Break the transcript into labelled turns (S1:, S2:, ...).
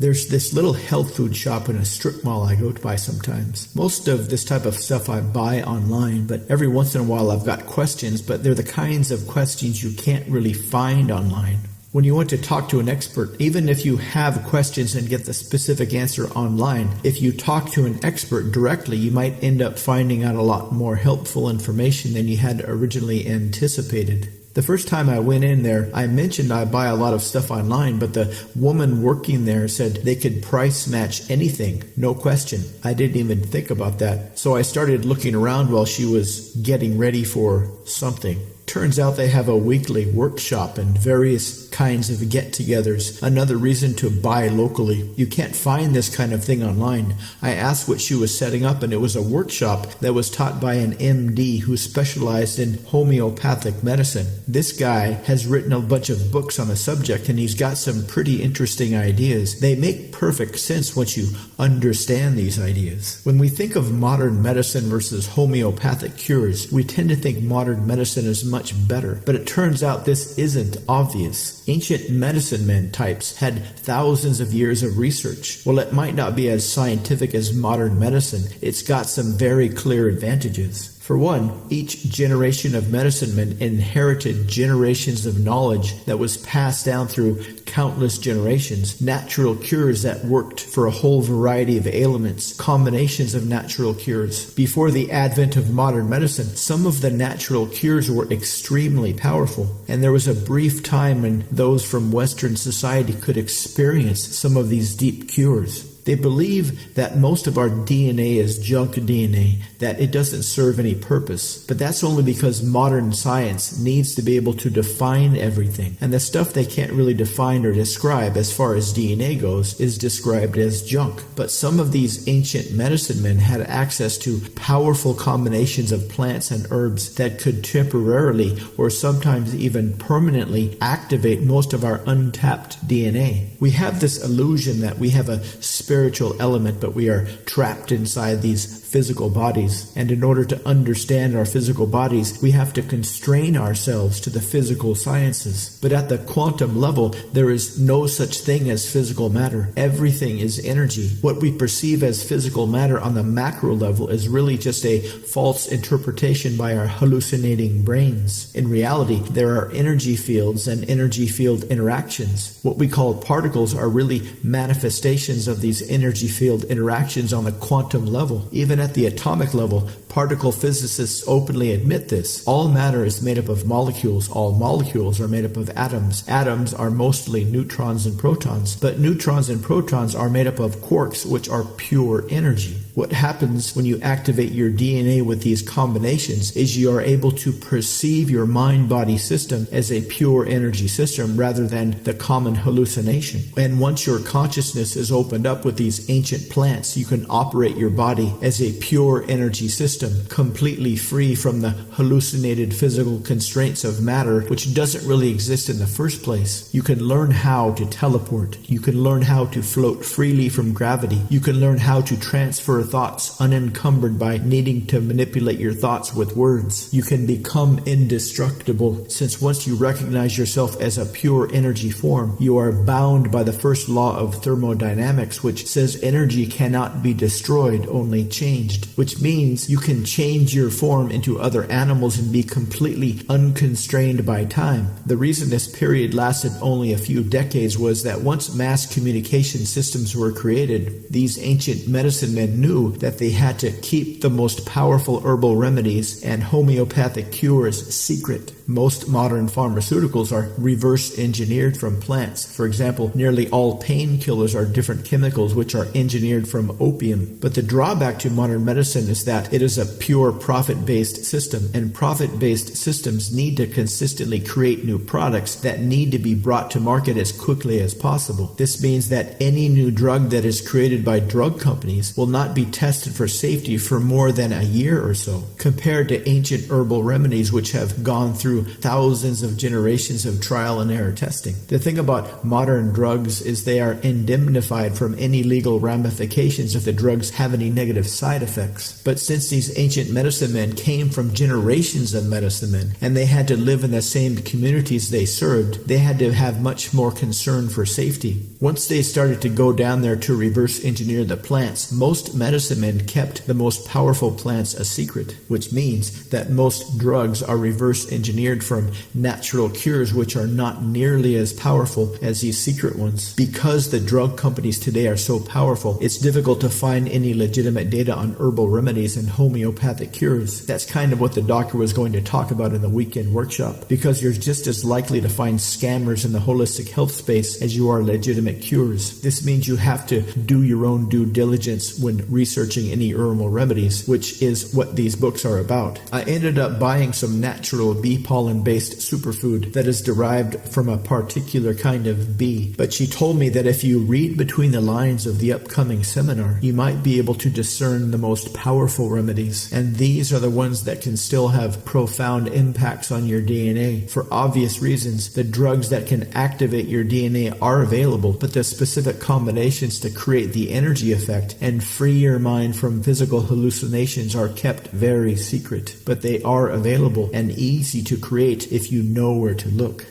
S1: There's this little health food shop in a strip mall I go by sometimes. Most of this type of stuff I buy online, but every once in a while I've got questions, but they're the kinds of questions you can't really find online. When you want to talk to an expert, even if you have questions and get the specific answer online, if you talk to an expert directly, you might end up finding out a lot more helpful information than you had originally anticipated. The first time I went in there, I mentioned I buy a lot of stuff online, but the woman working there said they could price match anything, no question. I didn't even think about that. So I started looking around while she was getting ready for something. Turns out they have a weekly workshop and various kinds of get-togethers, another reason to buy locally. You can't find this kind of thing online. I asked what she was setting up, and it was a workshop that was taught by an MD who specialized in homeopathic medicine. This guy has written a bunch of books on the subject, and he's got some pretty interesting ideas. They make perfect sense once you understand these ideas. When we think of modern medicine versus homeopathic cures, we tend to think modern medicine is much better, but it turns out this isn't obvious. Ancient medicine men types had thousands of years of research. While it might not be as scientific as modern medicine, it's got some very clear advantages. For one, each generation of medicine men inherited generations of knowledge that was passed down through countless generations, natural cures that worked for a whole variety of ailments, combinations of natural cures. Before the advent of modern medicine, some of the natural cures were extremely powerful, and there was a brief time when those from Western society could experience some of these deep cures. They believe that most of our DNA is junk DNA, that it doesn't serve any purpose. But that's only because modern science needs to be able to define everything. And the stuff they can't really define or describe as far as DNA goes is described as junk. But some of these ancient medicine men had access to powerful combinations of plants and herbs that could temporarily or sometimes even permanently activate most of our untapped DNA. We have this illusion that we have a spiritual element, but we are trapped inside these physical bodies. And in order to understand our physical bodies, we have to constrain ourselves to the physical sciences. But at the quantum level, there is no such thing as physical matter. Everything is energy. What we perceive as physical matter on the macro level is really just a false interpretation by our hallucinating brains. In reality, there are energy fields and energy field interactions. What we call particles are really manifestations of these energy field interactions on the quantum level. Even at the atomic level, particle physicists openly admit this. All matter is made up of molecules. All molecules are made up of atoms. Atoms are mostly neutrons and protons, but neutrons and protons are made up of quarks, which are pure energy. What happens when you activate your DNA with these combinations is you are able to perceive your mind-body system as a pure energy system rather than the common hallucination. And once your consciousness is opened up with these ancient plants, you can operate your body as a pure energy system, completely free from the hallucinated physical constraints of matter, which doesn't really exist in the first place. You can learn how to teleport. You can learn how to float freely from gravity. You can learn how to transfer thoughts unencumbered by needing to manipulate your thoughts with words. You can become indestructible, since once you recognize yourself as a pure energy form, you are bound by the first law of thermodynamics, which says energy cannot be destroyed, only changed, which means you can change your form into other animals and be completely unconstrained by time. The reason this period lasted only a few decades was that once mass communication systems were created, these ancient medicine men knew that they had to keep the most powerful herbal remedies and homeopathic cures secret. Most modern pharmaceuticals are reverse engineered from plants. For example, nearly all painkillers are different chemicals which are engineered from opium. But the drawback to modern medicine is that it is a pure profit-based system, and profit-based systems need to consistently create new products that need to be brought to market as quickly as possible. This means that any new drug that is created by drug companies will not be tested for safety for more than a year or so, compared to ancient herbal remedies which have gone through through thousands of generations of trial and error testing. The thing about modern drugs is they are indemnified from any legal ramifications if the drugs have any negative side effects. But since these ancient medicine men came from generations of medicine men, and they had to live in the same communities they served, they had to have much more concern for safety. Once they started to go down there to reverse engineer the plants, most medicine men kept the most powerful plants a secret, which means that most drugs are reverse engineered from natural cures which are not nearly as powerful as these secret ones. Because the drug companies today are so powerful, it's difficult to find any legitimate data on herbal remedies and homeopathic cures. That's kind of what the doctor was going to talk about in the weekend workshop, because you're just as likely to find scammers in the holistic health space as you are legitimate cures. This means you have to do your own due diligence when researching any herbal remedies, which is what these books are about. I ended up buying some natural bee pollen based superfood that is derived from a particular kind of bee, but she told me that if you read between the lines of the upcoming seminar, you might be able to discern the most powerful remedies, and these are the ones that can still have profound impacts on your DNA. For obvious reasons, the drugs that can activate your DNA are available, but the specific combinations to create the energy effect and free your mind from physical hallucinations are kept very secret, but they are available and easy to create if you know where to look.